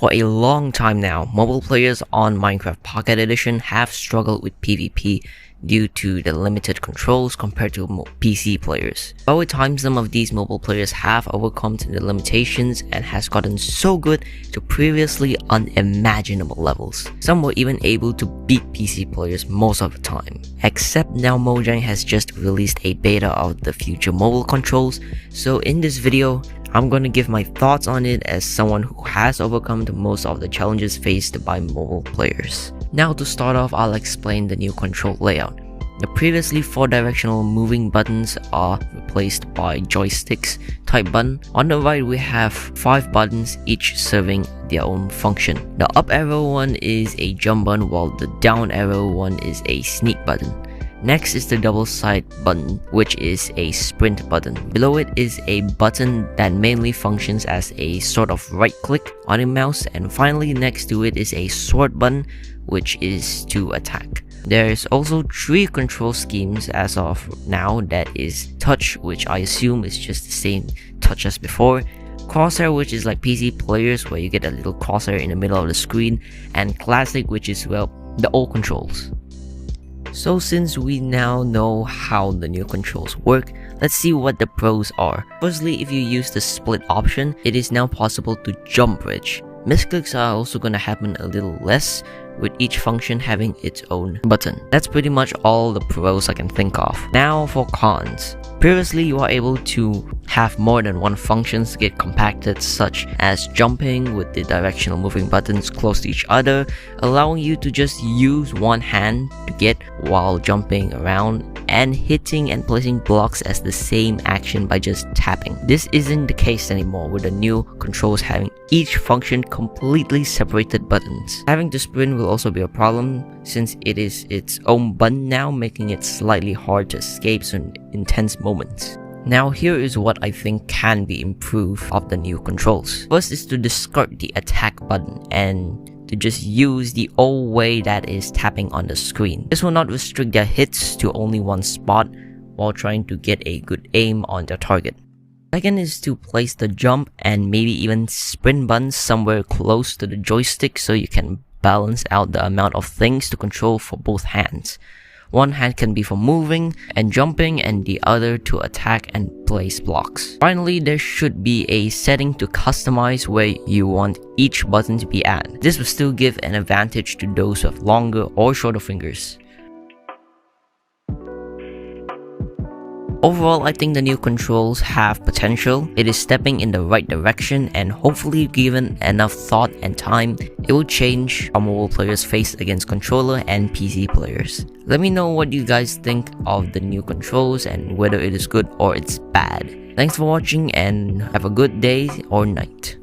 For a long time now, mobile players on Minecraft Pocket Edition have struggled with PvP due to the limited controls compared to PC players. But with time, some of these mobile players have overcome the limitations and has gotten so good to previously unimaginable levels. Some were even able to beat PC players most of the time. Except now Mojang has just released a beta of the future mobile controls, so in this video, I'm going to give my thoughts on it as someone who has overcome most of the challenges faced by mobile players. Now to start off, I'll explain the new control layout. The previously 4-directional moving buttons are replaced by joysticks type button. On the right we have 5 buttons, each serving their own function. The up arrow one is a jump button while the down arrow one is a sneak button. Next is the double side button, which is a sprint button. Below it is a button that mainly functions as a sort of right click on a mouse, and finally next to it is a sword button, which is to attack. There is also 3 control schemes as of now, that is touch, which I assume is just the same touch as before, crosshair, which is like PC players where you get a little crosshair in the middle of the screen, and classic, which is, well, the old controls. So since we now know how the new controls work, let's see what the pros are. Firstly, if you use the split option, it is now possible to jump bridge. Misclicks are also gonna happen a little less, with each function having its own button. That's pretty much all the pros I can think of. Now for cons. Previously, you are able to have more than one functions get compacted, such as jumping with the directional moving buttons close to each other, allowing you to just use one hand to get while jumping around, and hitting and placing blocks as the same action by just tapping. This isn't the case anymore with the new controls having each function completely separated buttons. Having to sprint will also be a problem since it is its own button now, making it slightly hard to escape some intense moments. Now here is what I think can be improved of the new controls. First is to discard the attack button and to just use the old way, that is tapping on the screen. This will not restrict their hits to only one spot while trying to get a good aim on their target. Second is to place the jump and maybe even sprint buttons somewhere close to the joystick so you can balance out the amount of things to control for both hands. One hand can be for moving and jumping, and the other to attack and place blocks. Finally, there should be a setting to customize where you want each button to be at. This will still give an advantage to those with longer or shorter fingers. Overall, I think the new controls have potential. It is stepping in the right direction, and hopefully given enough thought and time, it will change how mobile players face against controller and PC players. Let me know what you guys think of the new controls and whether it is good or it's bad. Thanks for watching and have a good day or night.